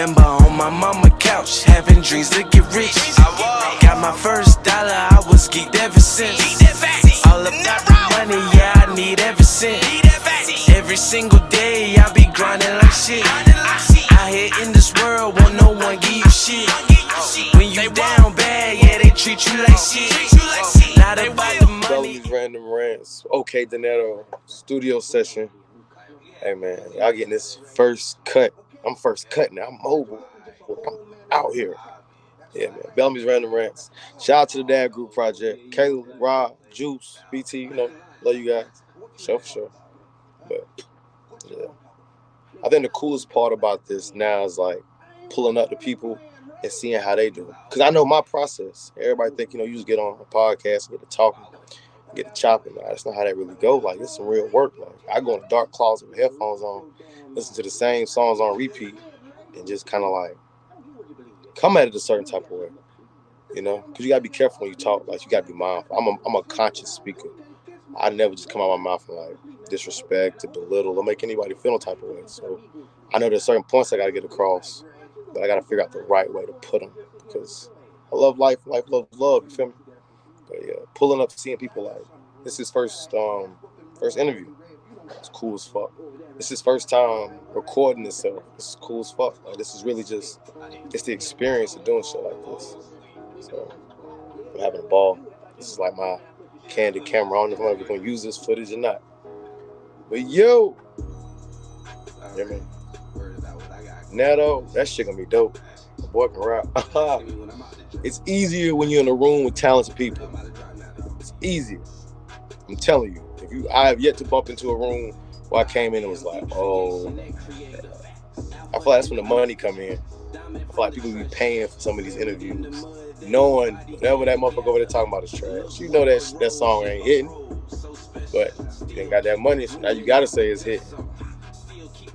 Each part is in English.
remember on my mama couch, having dreams to get rich. Got my first dollar, I was geeked ever since. All about the money, yeah, I need every cent. Every single day, I be grinding like shit. Out here in this world, won't no one give you shit. When you down bad, yeah, they treat you like shit. Not about the money. Bellamy's Random Rants. Okay, Deniro. Studio session. Hey, man, y'all getting this first cut. I'm first cut now. I'm mobile. I'm out here. Yeah, man. Bellamy's Random Rants. Shout out to the Dad Group Project. Caleb, Rob, Juice, BT, you know, love you guys. Sure, for sure. But, yeah. I think the coolest part about this now is like pulling up the people and seeing how they do. Because I know my process. Everybody think, you just get on a podcast and get to talking, get to chopping. Nah, that's not how that really go. Like, it's some real work. Like, I go in a dark closet with headphones on, listen to the same songs on repeat, and just kind of like come at it a certain type of way. Because you got to be careful when you talk. Like, you got to be mindful. I'm a conscious speaker. I never just come out of my mouth and like disrespect, to belittle, or make anybody feel no type of way. So I know there's certain points I got to get across, but I got to figure out the right way to put them, because I love life. Life loves love. You feel me? But yeah, pulling up, seeing people like this is first interview. It's cool as fuck. This is first time recording itself. This is cool as fuck. Like, this is really just it's the experience of doing shit like this. So I'm having a ball. This is like my candid camera. I don't know if I'm ever gonna use this footage or not. But yo, yeah, man. Netto, that shit gonna be dope. My boy can rap. It's easier when you're in a room with talented people. It's easier. I'm telling you. I have yet to bump into a room where I came in and was like, oh, I feel like that's when the money come in. I feel like people be paying for some of these interviews, knowing whatever that motherfucker over there talking about is trash. You know that song ain't hitting, but you ain't got that money, so now you gotta say it's hitting.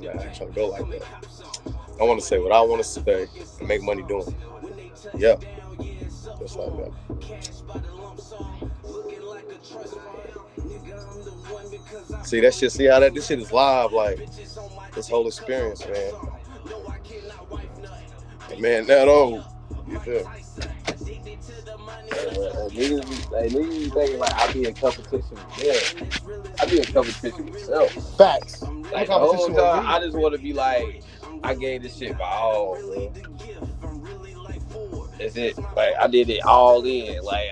Nah, I ain't trying to go like that. I want to say what I want to say and make money doing it. Yeah, just like that. See that shit. See how this shit is live. Like this whole experience, man. Man, that old. You feel? Niggas be thinking like I be in competition with them. I be in competition with myself. Facts. Like the whole time, I just want to be like, I gave this shit my all, bro. That's it. Like I did it all in. Like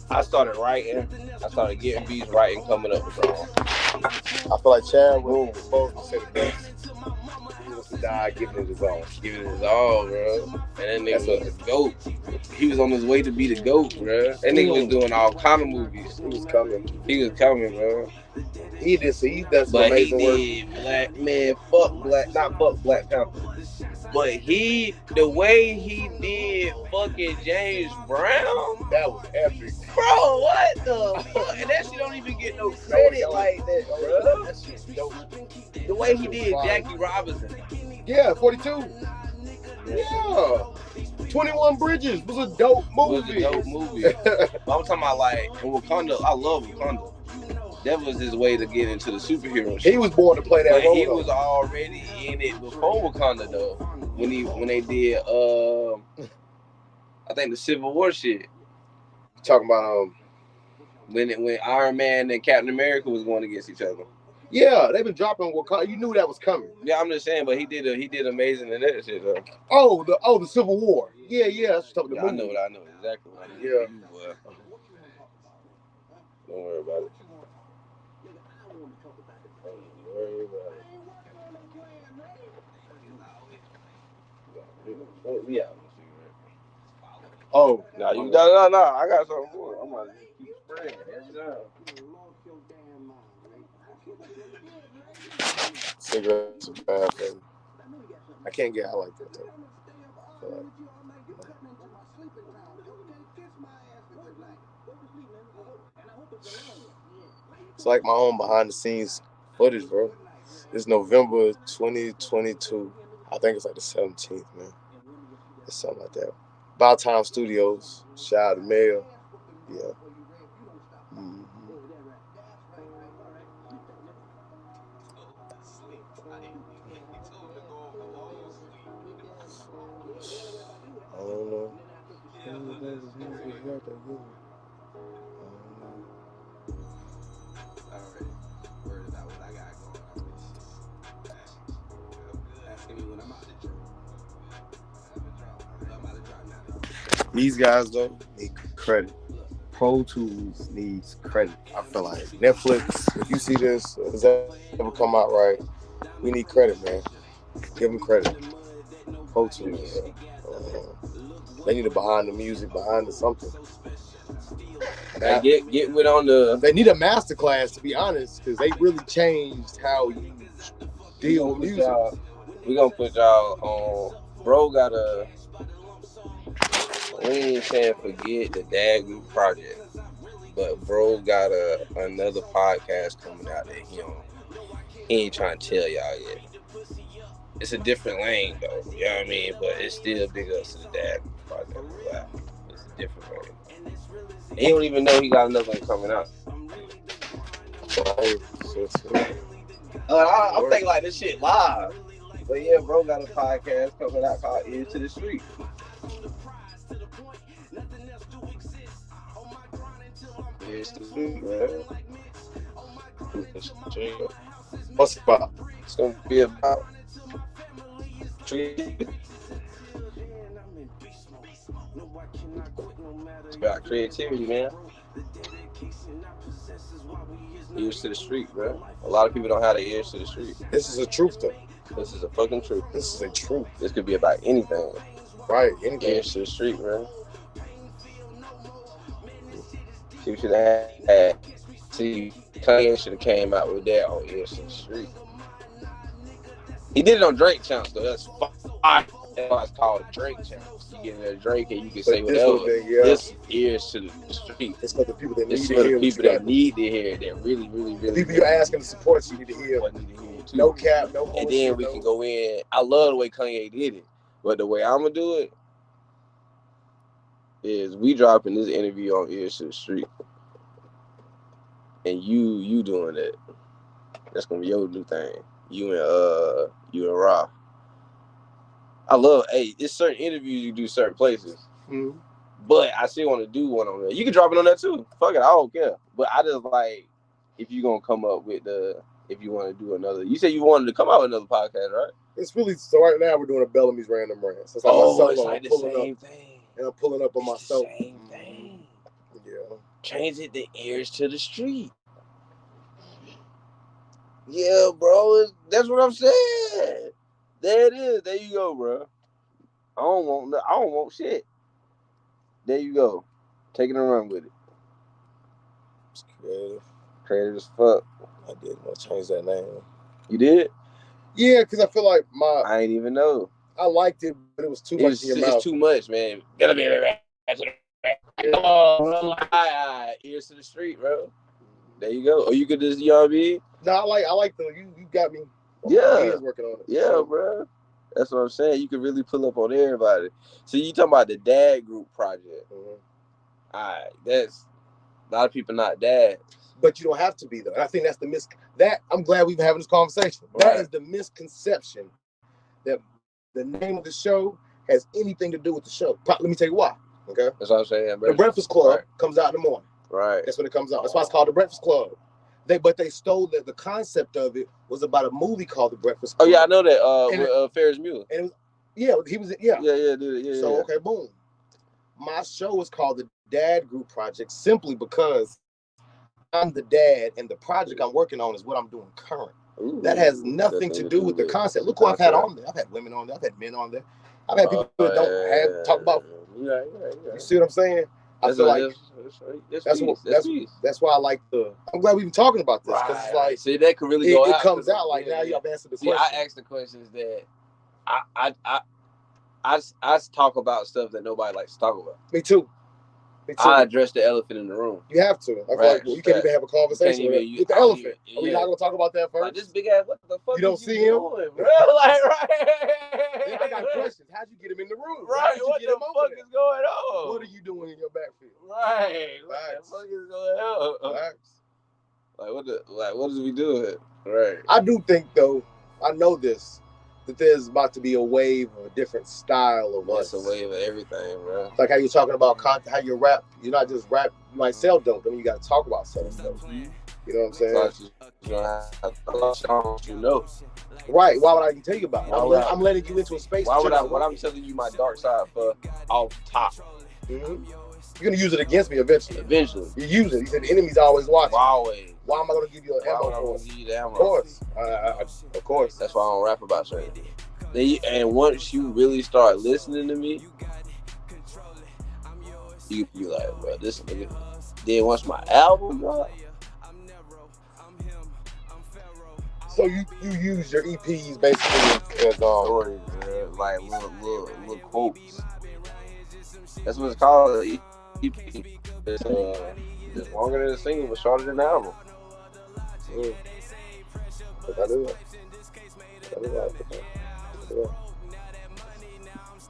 I started writing. I started getting beats, writing, coming up with songs. I feel like Chad was supposed to say the best. He was to die giving it his all. Giving it his all, bro. And that nigga was the GOAT. He was on his way to be the GOAT, bro. That nigga was doing all kind of movies. He was coming, bro. He did some amazing work. Fuck Black Panther. But the way he did fucking James Brown, that was epic. Bro, what the fuck? And that shit don't even get no credit like that, bro. That shit's dope. The way he did Jackie Robinson. Yeah, 42. Yeah. 21 Bridges was a dope movie. I'm talking about like Wakanda. I love Wakanda. That was his way to get into the superhero shit. He was born to play that role. He was already in it before Wakanda though. When they did I think the Civil War shit. Talking about when Iron Man and Captain America was going against each other. Yeah, they've been dropping Wakanda. You knew that was coming. Yeah, I'm just saying, but he did amazing in that shit though. The Civil War. Yeah, that's talking about. I know exactly what I know. Yeah. Don't worry about it. Yeah. Oh, no, you no. I got something for it. I'm gonna keep spraying every time. Cigarettes are bad for me. I can't get high like that though. It's like my own behind the scenes footage, bro. It's November 2022. I think it's like the 17th, man. It's something like that. About Time Studios. Shout out to Mayor. Yeah. Mm-hmm. right there. Already worried about what I got going on this shit. Asking me when I'm out the drop. I'm about to drop now. These guys though need credit. Pro Tools needs credit. I feel like Netflix, if you see this, if it's ever come out right, we need credit, man. Give them credit. Pro Tools. They need a behind the music, behind the something. Now, get with on the. They need a master class, to be honest, because they really changed how you deal with music. We gonna put y'all on. Bro got a. We ain't saying forget the Dad Group project, but bro got another podcast coming out that he ain't trying to tell y'all yet. It's a different lane though, you know what I mean? But it's still big ups to the Dad Group project. Wow. It's a different lane. He don't even know he got another one coming out. I'm thinking like this shit live. But yeah, bro got a podcast coming out called Ears to the Street. Ears to the Street, man. What's it about? It's gonna be about creativity. It's about creativity, man. Ears to the street, bro. A lot of people don't have the ears to the street. This is a truth, though. This is a fucking truth. This is a truth. This could be about anything. Right, anything. Ears to the street, man. She should have had. See, Kanye should have came out with that on Ears to the Street. He did it on Drake channels, though. That's fine. That's why it's called Drake channels. You get in a Drake and you can say whatever. This Ears to the Street. It's for the people that need It's to for hear. the people that need to hear, that really, really, really. The people you're asking to support you need to hear. No cap, no bullshit. And then we can go in. I love the way Kanye did it, but the way I'm gonna do it is we dropping this interview on Ears to the Street, and you doing it. That's gonna be your new thing. You and Ra. I love. Hey, it's certain interviews you do certain places, but I still want to do one on there. You can drop it on there too. Fuck it, I don't care. But I just like if you gonna come up with if you want to do another. You said you wanted to come out with another podcast, right? It's really so. Right now we're doing a Bellamy's Random Rants. It's like my solo. It's like the same thing. And I'm pulling up on myself. Same thing. Yeah. Change it to Ears to the Street. Yeah, bro. That's what I'm saying. There it is. There you go, bro. I don't want shit. There you go. Taking a run with it. It's creative. Creative as fuck. I did want to change that name. You did? Yeah, because I feel like I ain't even know. I liked it, but it was too much in your mouth. It's too much, man. Ears to the Street, bro. There you go. Or you could just, you know what I mean? No, I like the you got me. Yeah. Working on it. Yeah, bro. That's what I'm saying. You can really pull up on everybody. So you talking about the Dad Group project. All right. That's a lot of people not dads. But you don't have to be, though. And I think that's I'm glad we've been having this conversation. Right. That is the misconception that the name of the show has anything to do with the show. Let me tell you why. Okay? That's what I'm saying. The Breakfast Club comes out in the morning. Right. That's when it comes out. That's why it's called The Breakfast Club. But they stole the concept of it was about a movie called The Breakfast Club. Oh, yeah, I know that. With Ferris Bueller. And he was, yeah. Yeah. So, okay, boom. My show is called The Dad Group Project simply because I'm the dad and the project I'm working on is what I'm doing current. Ooh, that has nothing to do with the concept. Look who I've had on there. I've had women on there. I've had men on there. I've had people that don't have talk about. Yeah. You see what I'm saying? I feel like that's why I like I'm glad we've been talking about this because it's like see that could really go out. It comes out like now y'all answered the question. I asked the questions that I talk about stuff that nobody likes to talk about. Me too. I address the elephant in the room. You have to. I feel like you can't even have a conversation with the elephant. Are we not gonna talk about that first? Like this big ass, what the fuck? You don't see him? Doing, bro? Like, right. Yeah, I got questions. How'd you get him in the room? Right. What the fuck is going on? What are you doing in your backfield? Right. What the fuck is going on? Like what is we doing? Right. I do think though, I know this, that there's about to be a wave of a different style of It's us. a wave of everything, bro. Like how you're talking about content, how you rap. You're not just rap. You might sell dope. I mean, you got to talk about selling dope. You know what I'm saying? You know. Right. Why would I even tell you about it? Why would I'm letting you into a space. Why would I? What I'm telling you, my dark side for off top. Mm-hmm. You're gonna use it against me eventually. Eventually. You use it. He said the enemy's always watching. Always. Why am I gonna give you an ammo? Why would I give you the ammo? Of course. Of course. That's why I don't rap about certain things. And once you really start listening to me, you be like, bro, this nigga. Then once my album dropped, so you use your EPs basically as stories, like little quotes. That's what it's called, EP. It's longer than a single, but shorter than the album. I do that.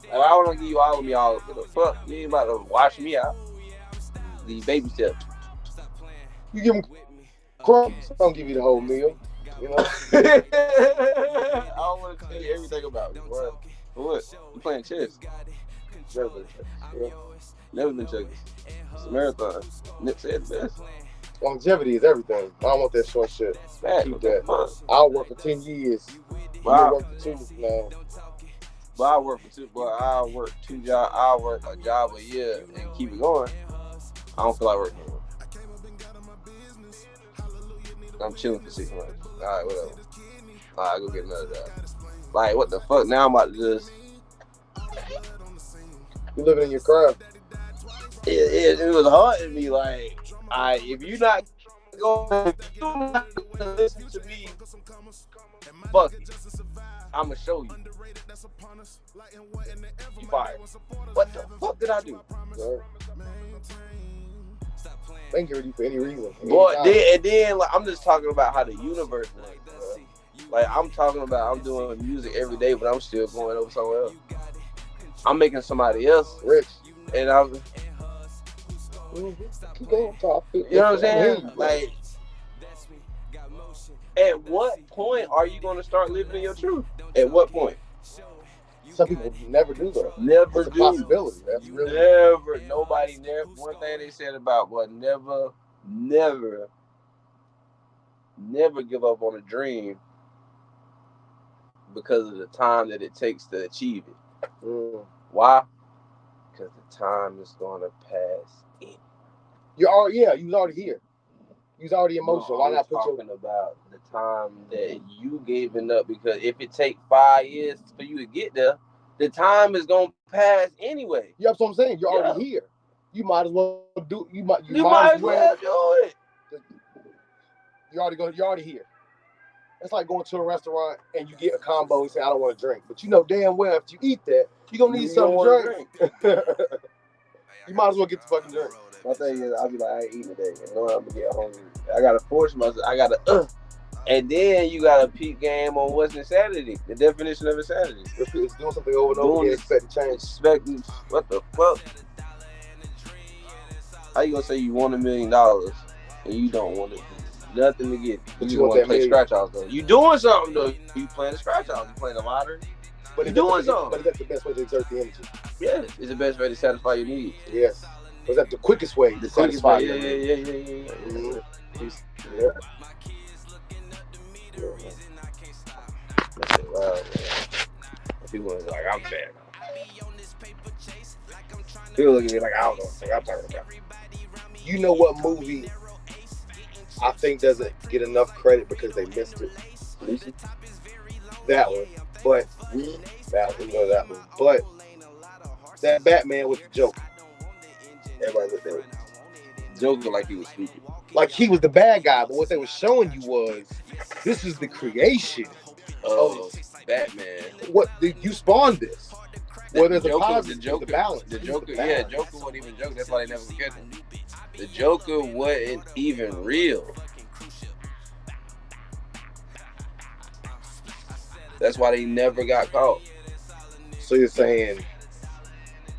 If I want to give you all of me all, what the fuck? You ain't about to wash me out. These baby steps. You give them crumbs. Don't give you the whole meal. You know. I don't want to tell you everything about me. What? You playing chess? Never been chess. You know? Never been chess. It's a marathon. Nip said the best. Longevity is everything. I don't want that short shit. Keep that. I'll work for 10 years. Wow. You work for 2 now. But I work for 2. But I work 2 jobs. I work a job a year and keep it going. I don't feel like working anymore. I'm chilling for 6 months. All right, whatever. All right, go get another job. Like, what the fuck? Now I'm about to just. You living in your craft. It was hard to me. Like, if you're not going to listen to me, fuck it. I'ma show you. You fired. What the fuck did I do? Right. Thank you for any reason. Boy, then like, I'm just talking about how the universe works, bro. Like, I'm talking about I'm doing music every day, but I'm still going over somewhere else. I'm making somebody else rich, and I'm. Keep going, top. You know what I'm saying? Like, at what point are you going to start living in your truth? At what point? Some people never do though. Never It's a do. possibility. That's really never. Nobody never. One thing they said about what never give up on a dream because of the time that it takes to achieve it. Why? Because the time is going to pass in. You was already here. You was already emotional. Why not put talking about the time that you giving up? Because if it take 5 years for you to get there, the time is gonna pass anyway. Yeah, that's what I'm saying. You're already here. You might as well do. You might as well do it. You're already here. It's like going to a restaurant and you get a combo and say, I don't want to drink. But you know damn well if you eat that, you're going to need something to drink. You might as well get the fucking drink. My thing is, I'll be like, I ain't eating today. And knowing I'm going to get hungry. I got to force myself. I got to, And then you got to peep game on what's insanity. The definition of insanity. It's doing something over and over again, expect to change. Expecting, what the fuck? How you going to say you want $1 million and you don't want it? Nothing to get. But you want to play scratch outs though. You doing something though. You playing the scratch outs. You playing the lottery. But you doing something. But is that the best way to exert the energy? Yes, it's the best way to satisfy your needs. Yes. Was that the quickest way to satisfy your needs? Yeah. Wow, people are like, I'm sad now. People look at me like, I don't know what I'm talking about. You know what movie I think doesn't get enough credit because they missed it? That one. But that one. But that Batman with the Joker. Everybody looked at it. Joker like he was stupid. Like he was the bad guy, but what they were showing you was this is the creation of Batman. What you spawned this? Well, there's a positive, the Joker, the balance. The Joker, yeah, Joker wasn't even joke. That's why they never forget him. The Joker wasn't even real. That's why they never got caught. So you're saying,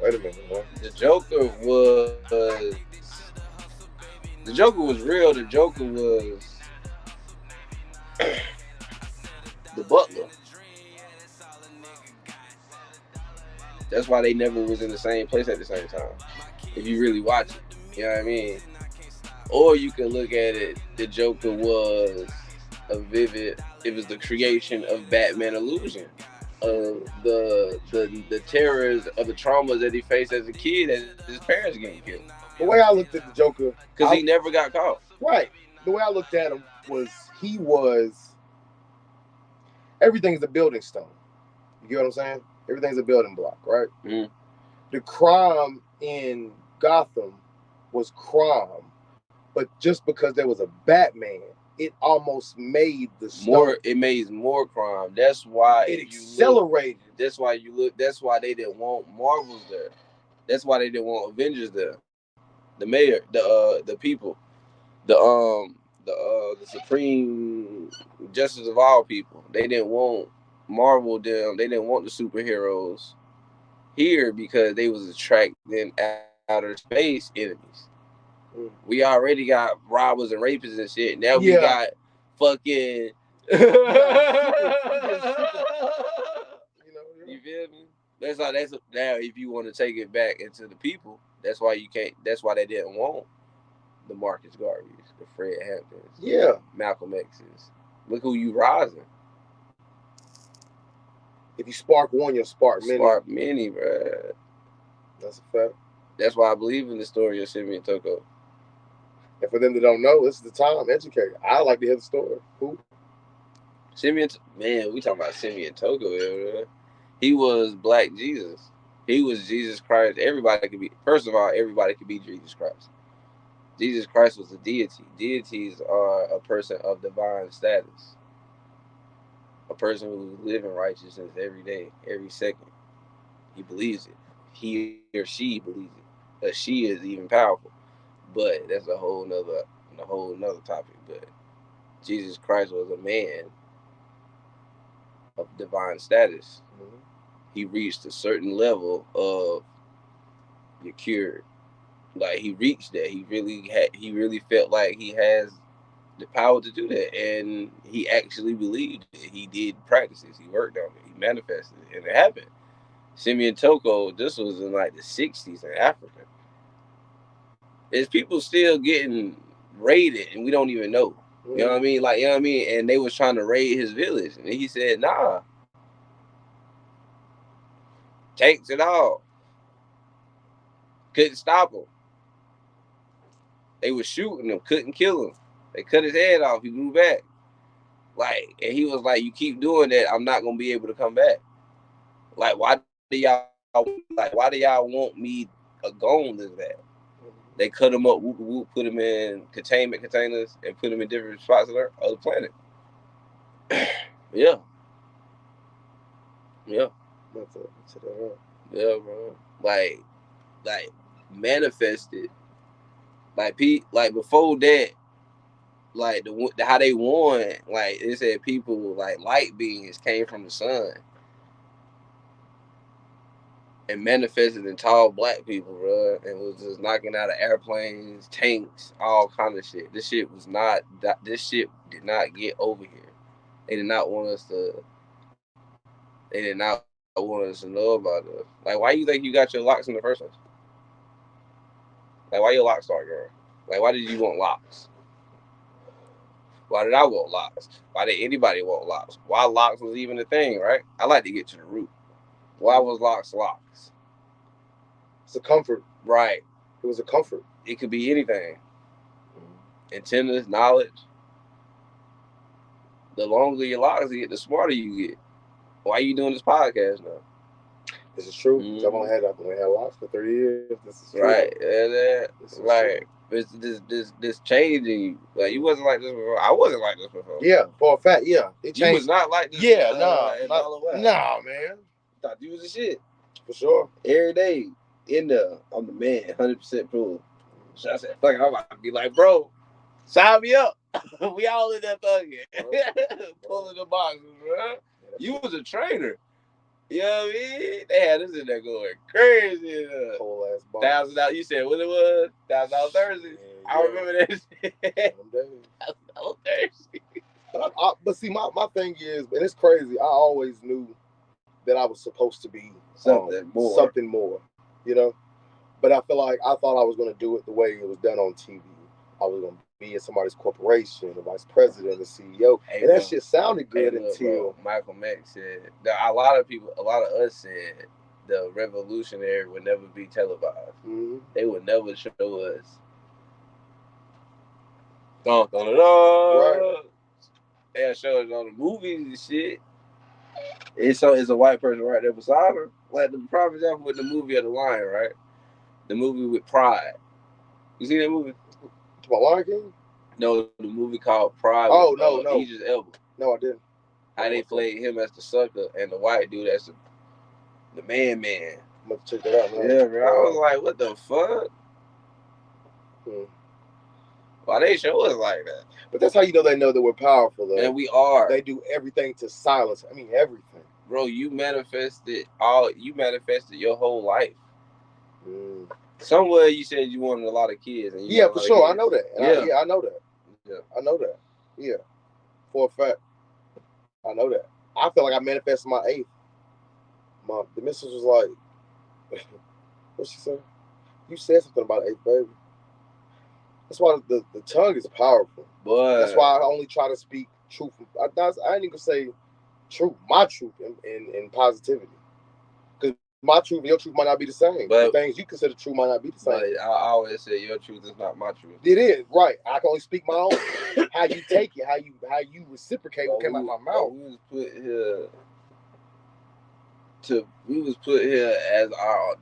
wait a minute, man. The Joker was real. The Joker was the butler. That's why they never was in the same place at the same time. If you really watch it, you know what I mean. Or you can look at it. The Joker was a vivid. It was the creation of Batman illusion, of the terrors of the traumas that he faced as a kid, as his parents getting killed. The way I looked at the Joker, Because he never got caught. Right. The way I looked at him was he was everything's a building stone. You get what I'm saying? Everything's a building block, right? Mm. The crime in Gotham was crime, but just because there was a Batman, it almost made the stone. More. It made more crime. That's why it accelerated. That's why you look. That's why they didn't want Marvels there. That's why they didn't want Avengers there. The mayor, the people, the supreme justice of all people. They didn't want Marvel them. They didn't want the superheroes here because they was attracting outer space enemies. We already got robbers and rapists and shit. Now we got fucking. You feel me? That's now if you want to take it back into the people, that's why you can't. That's why they didn't want the Marcus Garveys, the Fred Hamptons, Malcolm X's. Look who you rising. If you spark one, you'll spark many. Spark many, bro. That's a fact. That's why I believe in the story of Simeon Toko. And for them that don't know, this is the time. Educate. I like to hear the story. Who? Simeon, man, we talking about Simeon Toko, man. He was Black Jesus. He was Jesus Christ. Everybody could be. First of all, everybody could be Jesus Christ. Jesus Christ was a deity. Deities are a person of divine status. A person who's living righteousness every day, every second. He believes it. He or she believes it. A she is even powerful. But that's a whole nother topic. But Jesus Christ was a man of divine status. Mm-hmm. He reached a certain level of you're cured. Like he reached that. He really felt like he has the power to do that. And he actually believed it. He did practices. He worked on it. He manifested it. And it happened. Simeon Toko, this was in like the 60s in Africa. There's people still getting raided and we don't even know. You know what I mean? Like, you know what I mean? And they was trying to raid his village. And he said, nah. Tanks and all. Couldn't stop him. They was shooting him, couldn't kill him. They cut his head off. He grew back. Like, and he was like, you keep doing that, I'm not gonna be able to come back. Like, why do y'all want me gone as that? They cut him up, put him in containment containers and put him in different spots of the planet. Yeah. Yeah. Yeah, bro. Like manifested. Like before that, like how they won, like they said people like light beings came from the sun and manifested in tall black people, bro, and was just knocking out of airplanes, tanks, all kind of shit. This shit did not get over here. They did not want us to. They did not want us to know about it. Like, why you think you got your locks in the first place? Like, why your locks start growing? Like, why did you want locks? Why did I want locks? Why did anybody want locks? Why locks was even a thing, right? I like to get to the root. Why was locks? It's a comfort. Right. It was a comfort. It could be anything. Antennas, knowledge. The longer your locks get, the smarter you get. Why are you doing this podcast now? This is true. Mm-hmm. I've only had locks for 30 years. This is true. Right. Right. This changing you. Like, you wasn't like this before. I wasn't like this before. Yeah, for a fact, yeah. It changed. You was not like this. Yeah, nah, man. Thought you was a shit. For sure. Every day in there, I'm the man, 100% proof. So I said, fuck it, I'm about to be like, bro, sign me up. We all in that thugging. Pulling the boxes, bro. You was a trainer. You know what I mean? They had us in there going crazy. Whole ass box. $1,000. You said what it was? $1,000 Thursday. Yeah. I remember that shit. $1,000 Thursday. But see, my thing is, and it's crazy, I always knew that I was supposed to be something more, you know. But I feel like I thought I was going to do it the way it was done on TV. I was going to be in somebody's corporation, the vice president, the CEO, and that shit sounded good until Michael Mack said that a lot of us said the revolutionary would never be televised. Mm-hmm. They would never show us. Right. They'll show us on the movies and shit. It's a white person right there beside her. Like the prime example with the movie of The Lion, right? The movie with Pride. You see that movie? About Lion King? No, the movie called Pride. Oh, no. Idris Elba. No, I didn't. How they played him as the sucker and the white dude as the man. I'm gonna check that out, man. Yeah, bro. I was like, what the fuck? Why they show us like that? But that's how you know they know that we're powerful, though. And we are. They do everything to silence. I mean, everything. Bro, you manifested your whole life. Somewhere you said you wanted a lot of kids. And yeah, for sure. I know that. I know that. Yeah. I know that. Yeah. For a fact. I know that. I feel like I manifested my 8th. The missus was like, what'd she say? You said something about 8th, baby. That's why the tongue is powerful. But that's why I only try to speak truth. I ain't even gonna say truth, my truth in positivity. Because my truth and your truth might not be the same. But the things you consider true might not be the same. I always say your truth is not my truth. It is, right. I can only speak my own. How you take it, how you reciprocate what came out of my mouth. We was put here as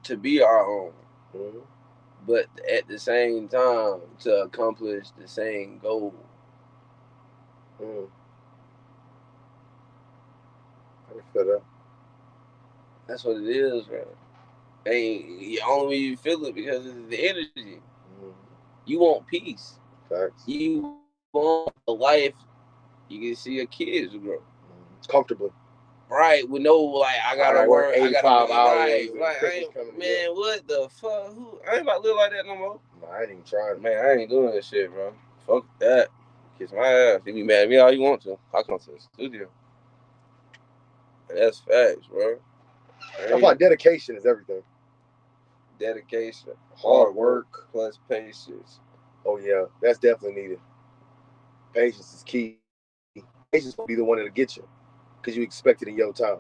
to be our own. Mm-hmm. But at the same time, to accomplish the same goal. I can feel that. That's what it is, man. And only when you feel it because it's the energy. You want peace. Facts. You want a life you can see your kids grow. Comfortably. Right, with no I gotta work 85 hours. Right, man, what the fuck? I ain't about to live like that no more. No, I ain't even trying. Man, I ain't doing this shit, bro. Fuck that. Kiss my ass. You be mad at me all you want to. I come to the studio. And that's facts, bro. I feel like dedication is everything. Dedication, hard work plus patience. Oh yeah, that's definitely needed. Patience is key. Patience will be the one that'll get you. Because you expect it in your time.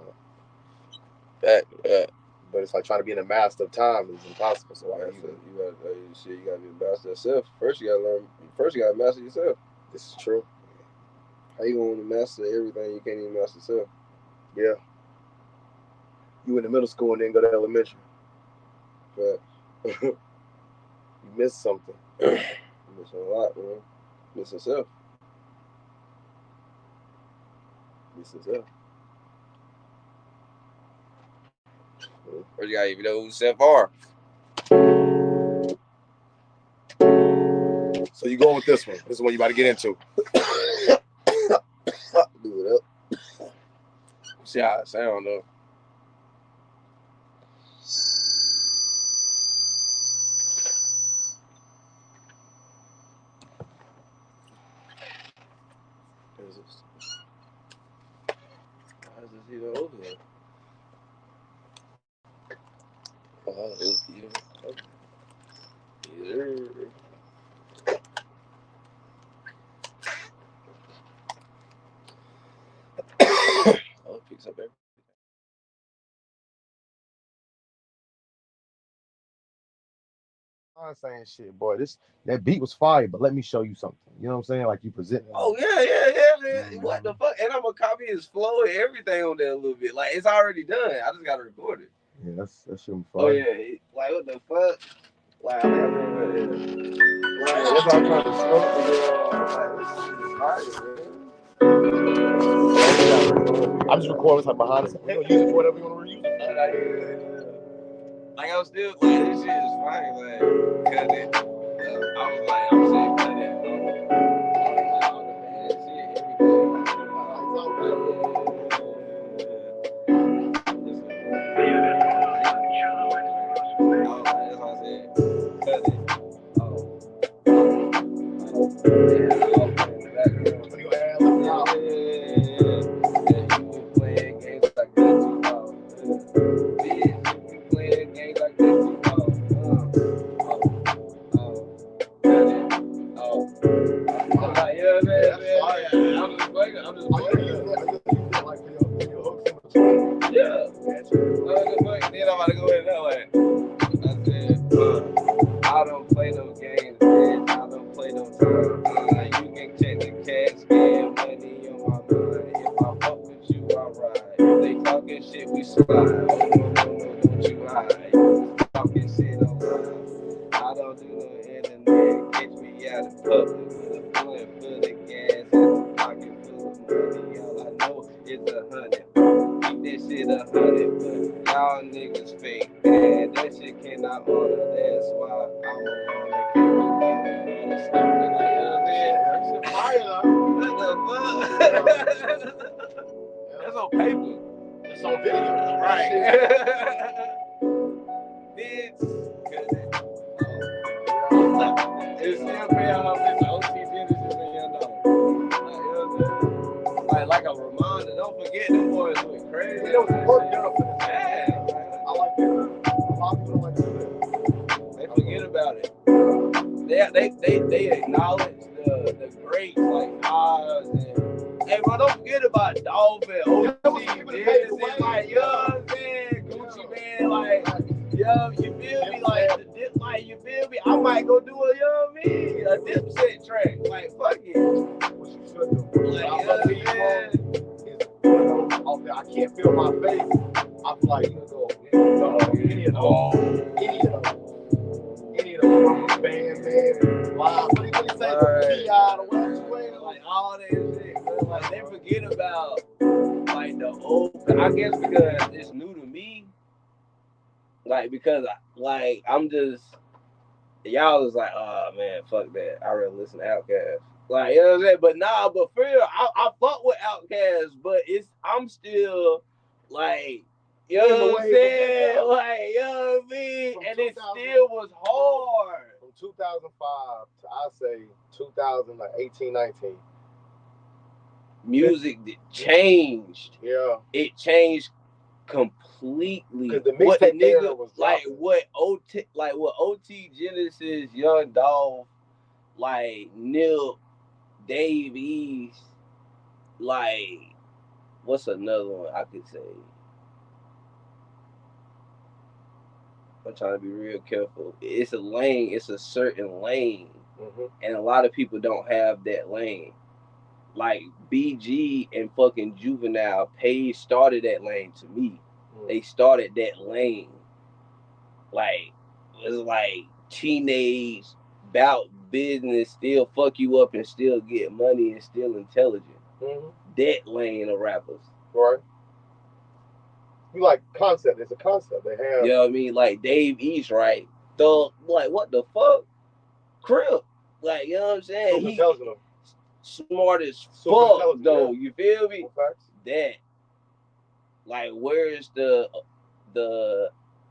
But it's like trying to be in a master of time is impossible. So you gotta be a master of self. First you gotta master yourself. This is true. How you gonna master everything you can't even master yourself? Yeah. You in the middle school and then go to elementary. But you missed something. You missing a lot, man. Missing self. First, you gotta even know who self are. So you going with this one. This is what you about to get into. Do it up. See how it sound though. Why is this even over here? It picks up everything. I'm saying shit, boy. That beat was fire, but let me show you something. You know what I'm saying? Like you present. Oh yeah, man. Mm-hmm. What the fuck? And I'm gonna copy his flow and everything on there a little bit. Like it's already done. I just gotta record it. Yeah, that shit was fire. Oh yeah, like what the fuck? Like I mean, like that's why I'm trying to smoke the I'm just recording like behind us. We're gonna use it for whatever you want to reuse it. Like I was still like this shit is fine, like cut it. I was like, I'm saying cut it. All the bad shit, everything. That's why I said cut it. Don't you hide. Talking shit online. I don't do no internet. Catch me out in public with a blunt full of gas and a pocket full of money. All I know is 100. Keep that shit 100, but y'all niggas fake, man. That shit cannot order. That's why I'm gonna keep it moving. Stupid like that. Fire, What the fuck? That's on paper. it's on video. Right. Bitch. It's still pay off this OT Genesis and Young Dollar. Like a reminder, don't forget them boys went crazy. It was worked up for this. Yeah. I like that. A lot of people don't like to do that. They forget about it. They acknowledge the greats like Oz and hey bro, don't forget about Dolphin, OT Genesis, like you know what I'm saying? Gucci Man, like yo, you feel me? Like the dip, like you feel me? I might go do a you know what I mean? A Dipset track. Like fuck it. What you should do. Like I can't feel my face. I feel like you go any of those band, live. What do you say? P.I. the West, like all that shit. But like they forget about like the old. I guess because it's new to me. Like because like I'm just y'all was like, oh man, fuck that. I really listen to Outkast. Like you know what I'm saying? But nah, but for real, I fuck with Outkast, but I'm still like you know what I'm saying? Like you know what I mean? And it still was hard. From 2005 to I say 2018, 19. Music changed. Yeah. It changed completely. Because the mixtape era was dropping. what OT Genesis, Young Dolph, like Nip, Dave East, like what's another one I could say? I'm trying to be real careful. It's a lane. It's a certain lane, and a lot of people don't have that lane. Like BG and fucking Juvenile, Page started that lane to me. They started that lane. Like it was like teenage bout business, still fuck you up and still get money and still intelligent. That lane of rappers. Right. You like concept. It's a concept. They have. You know what I mean? Like Dave East, right? Thug, like what the fuck? Crip. Like, you know what I'm saying? Super intelligent. Smart as fuck though. Yeah. You feel me? That. Like, where's the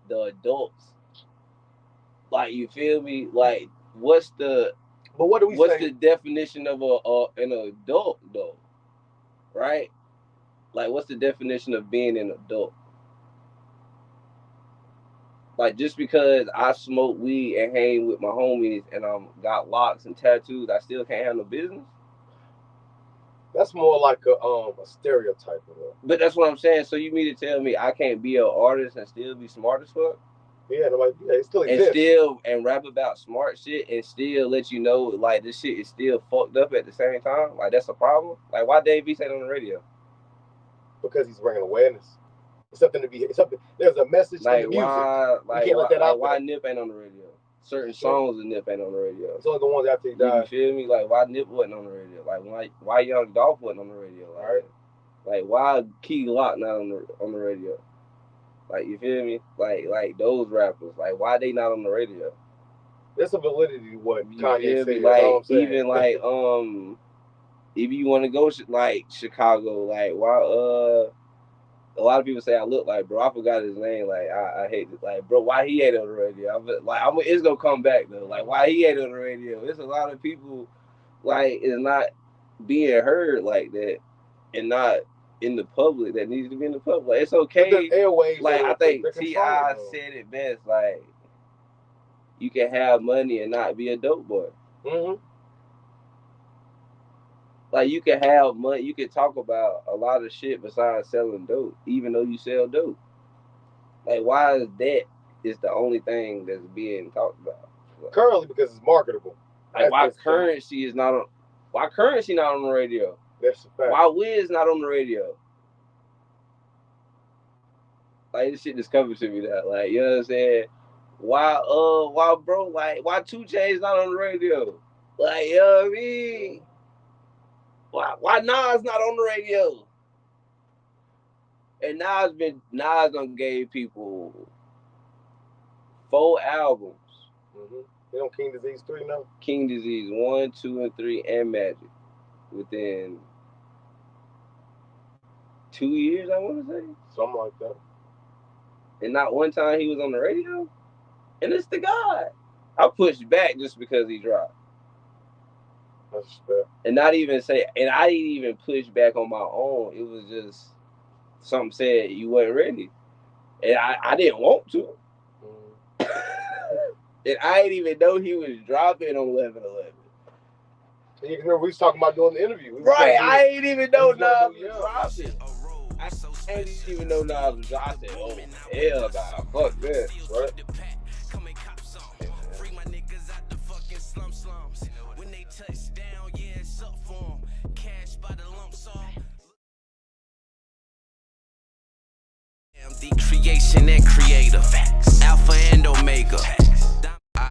adults? Like, you feel me? Like, what's the the definition of an adult though? Right? Like, what's the definition of being an adult? Like, just because I smoke weed and hang with my homies and got locks and tattoos, I still can't handle business? That's more like a stereotype of that. But that's what I'm saying. So you mean to tell me I can't be an artist and still be smart as fuck? Yeah, it still exists. And rap about smart shit and still let you know like this shit is still fucked up at the same time? Like that's a problem? Like why Dave East ain't on the radio? Because he's bringing awareness. There's a message like in the music. Why, you can't let that out. Why Nip ain't on the radio? Certain songs of Nip ain't on the radio. It's only the ones after he died. You feel me? Like why Nip wasn't on the radio? Like why Young Dolph wasn't on the radio? Like why Key Glock not on the radio? Like you feel me? Like those rappers. Like why they not on the radio? There's a validity to what Kanye said. Like even like if you want to go like Chicago, like why a lot of people say I look like, bro. I forgot his name. Like I hate it. Like, bro, why he ain't on the radio? It's gonna come back though. Like, why he ain't on the radio? There's a lot of people like is not being heard like that, and not in the public that needs to be in the public. Like, it's okay. Airways, like I think T.I. said it best. Like, you can have money and not be a dope boy. Like you can have money, you can talk about a lot of shit besides selling dope, even though you sell dope. Like why is that is the only thing that's being talked about? Currently because it's marketable. Like why Currency not on the radio? That's a fact. Why Wiz not on the radio? Like this shit just coming to me now. Like, you know what I'm saying? Why bro, like, why 2 Chainz not on the radio? Like, you know what I mean? Why Nas not on the radio? And Nas done gave people 4 albums. Mm-hmm. They on King Disease 3 now? King Disease 1, 2, and 3, and Magic. Within 2 years, I want to say. Something like that. And not one time he was on the radio. And it's the guy. I pushed back just because he dropped. That's fair. And not even say, and I didn't even push back on my own. It was just something said you wasn't ready. And I didn't want to. And I didn't even know he was dropping on 11/11. And you remember we was talking about doing the interview. Right, I ain't even know Nas was dropping. I ain't even know Nas was dropping. Oh, hell nah, fuck that, right?